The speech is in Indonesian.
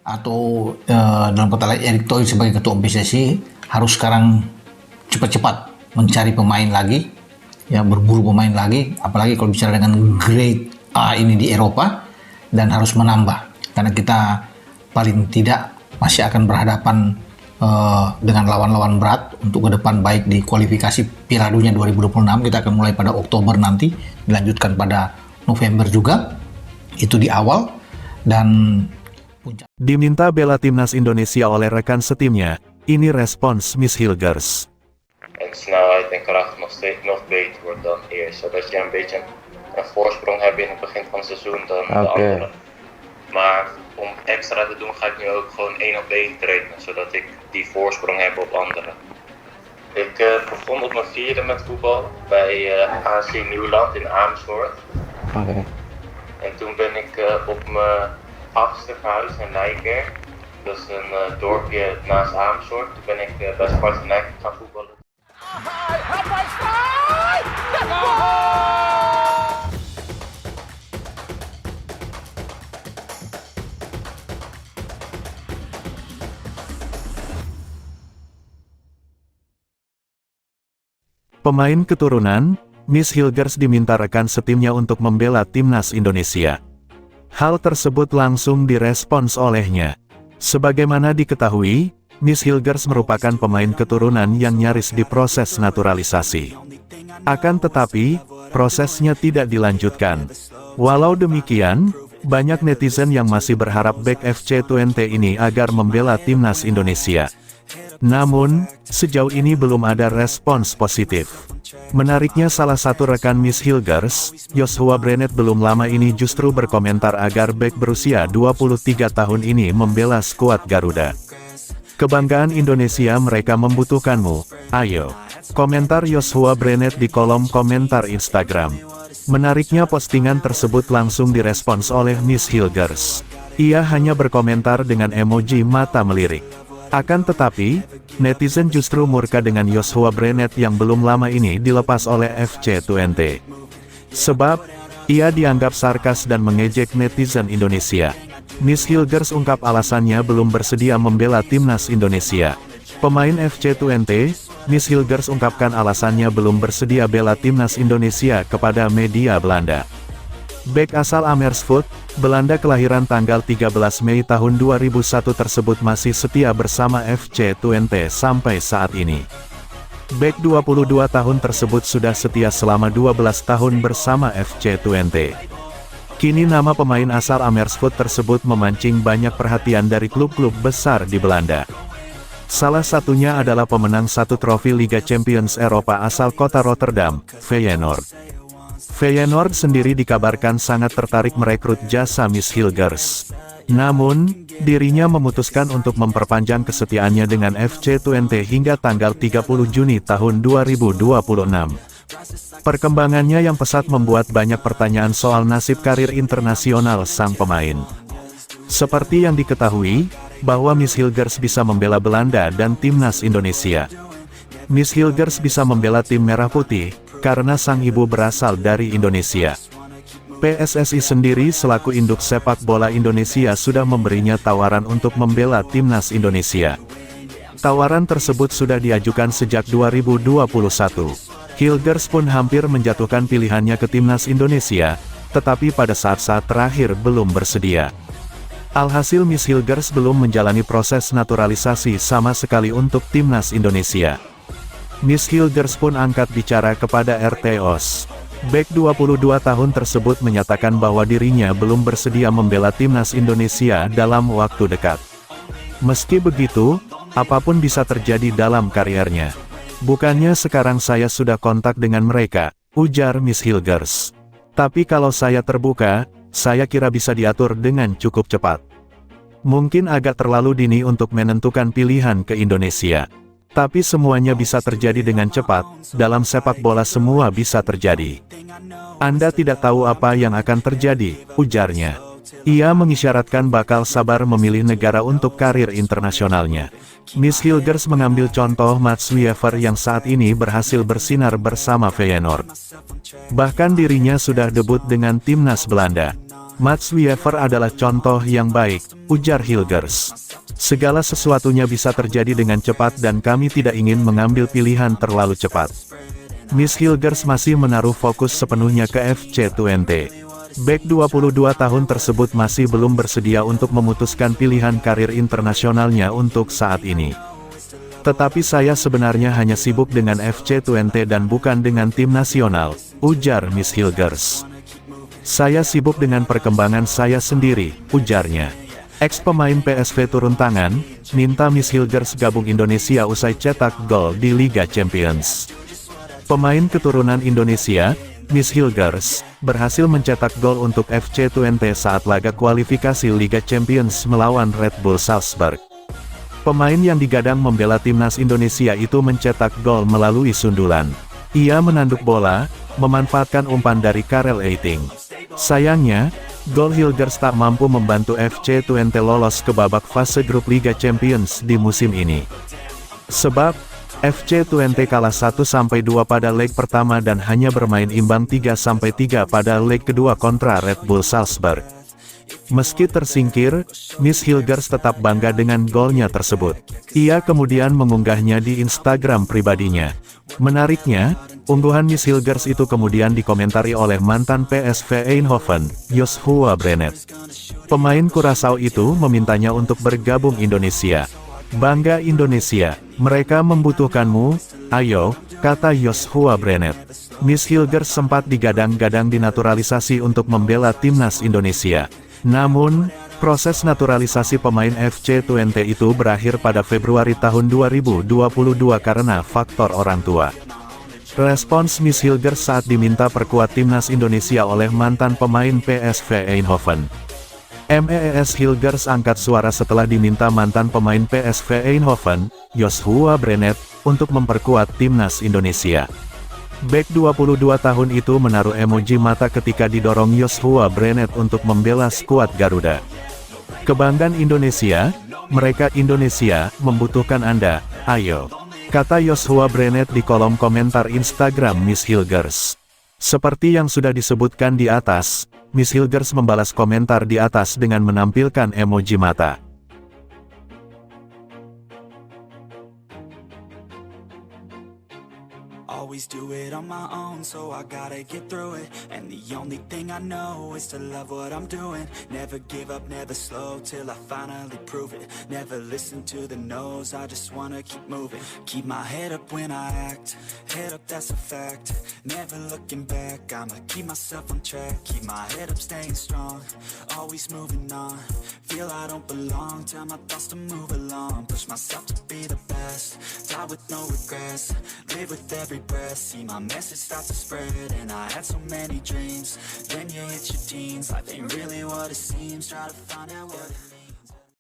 atau dalam kata lain Erick Thohir sebagai ketua PSSI harus sekarang cepat-cepat mencari pemain lagi, ya berburu pemain lagi, apalagi kalau bicara dengan grade A ini di Eropa, dan harus menambah karena kita paling tidak masih akan berhadapan dengan lawan-lawan berat untuk ke depan, baik di kualifikasi Piala Dunia 2026 kita akan mulai pada Oktober nanti, dilanjutkan pada November juga, itu di awal, dan diminta bela timnas Indonesia oleh rekan setimnya, ini respons Miss Hilgers. En snelheid en kracht nog beter wordt dan eerst. Zodat je een beetje een voorsprong hebt in het begin van het seizoen dan de anderen. Maar om extra te doen ga ik nu ook gewoon 1-op-1 trainen. Zodat ik die voorsprong heb op anderen. Ik begon op mijn 4e met voetbal bij AC Nieuwland in Amersfoort. En toen ben ik op mijn 8e verhuisd naar Nijkerk. Dat is een dorpje naast Amersfoort. Toen ben ik bij Sparta Nijkerk gaan voetballen. Pemain keturunan, Miss Hilgers diminta rekan setimnya untuk membela timnas Indonesia. Hal tersebut langsung direspons olehnya. Sebagaimana diketahui, Miss Hilgers merupakan pemain keturunan yang nyaris diproses naturalisasi. Akan tetapi, prosesnya tidak dilanjutkan. Walau demikian, banyak netizen yang masih berharap bek FC Twente ini agar membela timnas Indonesia. Namun, sejauh ini belum ada respons positif. Menariknya salah satu rekan Miss Hilgers, Joshua Brenet belum lama ini justru berkomentar agar bek berusia 23 tahun ini membela skuad Garuda. Kebanggaan Indonesia, mereka membutuhkanmu, ayo. Komentar Joshua Brenet di kolom komentar Instagram. Menariknya postingan tersebut langsung direspons oleh Miss Hilgers. Ia hanya berkomentar dengan emoji mata melirik. Akan tetapi, netizen justru murka dengan Joshua Brenet yang belum lama ini dilepas oleh FC Twente. Sebab, ia dianggap sarkas dan mengejek netizen Indonesia. Miss Hilgers ungkap alasannya belum bersedia membela timnas Indonesia. Pemain FC Twente, Miss Hilgers ungkapkan alasannya belum bersedia bela timnas Indonesia kepada media Belanda. Bek asal Amersfoort, Belanda kelahiran tanggal 13 Mei tahun 2001 tersebut masih setia bersama FC Twente sampai saat ini. Bek 22 tahun tersebut sudah setia selama 12 tahun bersama FC Twente. Kini nama pemain asal Amersfoort tersebut memancing banyak perhatian dari klub-klub besar di Belanda. Salah satunya adalah pemenang satu trofi Liga Champions Eropa asal kota Rotterdam, Feyenoord. Feyenoord sendiri dikabarkan sangat tertarik merekrut jasa Miss Hilgers. Namun, dirinya memutuskan untuk memperpanjang kesetiaannya dengan FC Twente hingga tanggal 30 Juni tahun 2026. Perkembangannya yang pesat membuat banyak pertanyaan soal nasib karir internasional sang pemain. Seperti yang diketahui, bahwa Miss Hilgers bisa membela Belanda dan timnas Indonesia. Miss Hilgers bisa membela tim Merah Putih, karena sang ibu berasal dari Indonesia. PSSI sendiri selaku induk sepak bola Indonesia sudah memberinya tawaran untuk membela timnas Indonesia. Tawaran tersebut sudah diajukan sejak 2021. Hilgers pun hampir menjatuhkan pilihannya ke timnas Indonesia, tetapi pada saat-saat terakhir belum bersedia. Alhasil Miss Hilgers belum menjalani proses naturalisasi sama sekali untuk timnas Indonesia. Miss Hilgers pun angkat bicara kepada RT-OS. Bek 22 tahun tersebut menyatakan bahwa dirinya belum bersedia membela timnas Indonesia dalam waktu dekat. Meski begitu, apapun bisa terjadi dalam kariernya. Bukannya sekarang saya sudah kontak dengan mereka, ujar Miss Hilgers. Tapi kalau saya terbuka, saya kira bisa diatur dengan cukup cepat. Mungkin agak terlalu dini untuk menentukan pilihan ke Indonesia. Tapi semuanya bisa terjadi dengan cepat, dalam sepak bola semua bisa terjadi. Anda tidak tahu apa yang akan terjadi, ujarnya. Ia mengisyaratkan bakal sabar memilih negara untuk karir internasionalnya. Miss Hilgers mengambil contoh Mats Wiever yang saat ini berhasil bersinar bersama Feyenoord. Bahkan dirinya sudah debut dengan timnas Belanda. Mats Wiever adalah contoh yang baik, ujar Hilgers. Segala sesuatunya bisa terjadi dengan cepat dan kami tidak ingin mengambil pilihan terlalu cepat. Miss Hilgers masih menaruh fokus sepenuhnya ke FC20. Bek 22 tahun tersebut masih belum bersedia untuk memutuskan pilihan karir internasionalnya untuk saat ini. Tetapi saya sebenarnya hanya sibuk dengan FC20 dan bukan dengan tim nasional, ujar Miss Hilgers. Saya sibuk dengan perkembangan saya sendiri, ujarnya. Ex-pemain PSV turun tangan, minta Miss Hilgers gabung Indonesia usai cetak gol di Liga Champions. Pemain keturunan Indonesia, Miss Hilgers, berhasil mencetak gol untuk FC20 saat laga kualifikasi Liga Champions melawan Red Bull Salzburg. Pemain yang digadang membela timnas Indonesia itu mencetak gol melalui sundulan. Ia menanduk bola, memanfaatkan umpan dari Karel Eiting. Sayangnya, gol Hilgers tak mampu membantu FC20 lolos ke babak fase grup Liga Champions di musim ini. Sebab, FC20 kalah 1-2 pada leg pertama dan hanya bermain imbang 3-3 pada leg kedua kontra Red Bull Salzburg. Meski tersingkir, Miss Hilgers tetap bangga dengan golnya tersebut. Ia kemudian mengunggahnya di Instagram pribadinya. Menariknya, unggahan Miss Hilgers itu kemudian dikomentari oleh mantan PSV Eindhoven, Joshua Brenet. Pemain Curaçao itu memintanya untuk bergabung Indonesia. Bangga Indonesia, mereka membutuhkanmu, ayo, kata Joshua Brenet. Miss Hilgers sempat digadang-gadang dinaturalisasi untuk membela timnas Indonesia. Namun, proses naturalisasi pemain FC20 itu berakhir pada Februari tahun 2022 karena faktor orang tua. Respons Miss Hilgers saat diminta perkuat timnas Indonesia oleh mantan pemain PSV Eindhoven. MES Hilgers angkat suara setelah diminta mantan pemain PSV Eindhoven, Joshua Brenet, untuk memperkuat timnas Indonesia. Bek 22 tahun itu menaruh emoji mata ketika didorong Joshua Brenet untuk membela skuad Garuda. Kebanggaan Indonesia, mereka Indonesia, membutuhkan Anda, ayo, kata Joshua Brenet di kolom komentar Instagram Miss Hilgers. Seperti yang sudah disebutkan di atas, Miss Hilgers membalas komentar di atas dengan menampilkan emoji mata. Always do it on my own, so I gotta get through it. And the only thing I know is to love what I'm doing. Never give up, never slow, till I finally prove it. Never listen to the no's, I just wanna keep moving. Keep my head up when I act, head up that's a fact. Never looking back, I'ma keep myself on track. Keep my head up, staying strong, always moving on. Feel I don't belong, tell my thoughts to move along. Push myself to be the best, die with no regrets. Live with every breath, see my message start to spread. And I had so many dreams, then you hit your teens. Life ain't really what it seems, try to find out what it means.